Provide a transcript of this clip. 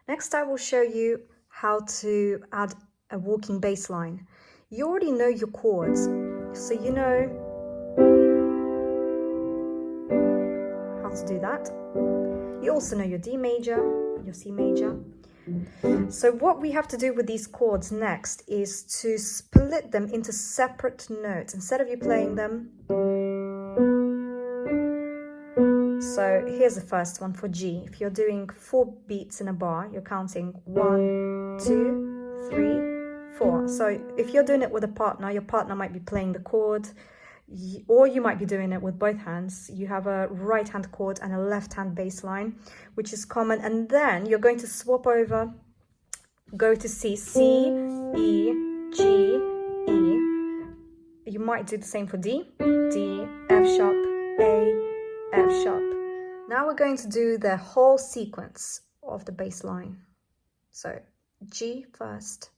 Next, I will show you how to add a walking bass line. You already know your chords, so you know how to do that. You also know your D major, your C major. So what we have to do with these chords next is to split them into separate notes instead of you playing them. So here's the first one for G. If you're doing 4 beats in a bar, you're counting 1, 2, 3, 4. So if you're doing it with a partner, your partner might be playing the chord, or you might be doing it with both hands. You have a right hand chord and a left hand bass line, which is common, and then you're going to swap over, go to C, C, E, G, E. You might do the same for D, D, F sharp, A, F sharp. Now we're going to do the whole sequence of the bass line. So G first,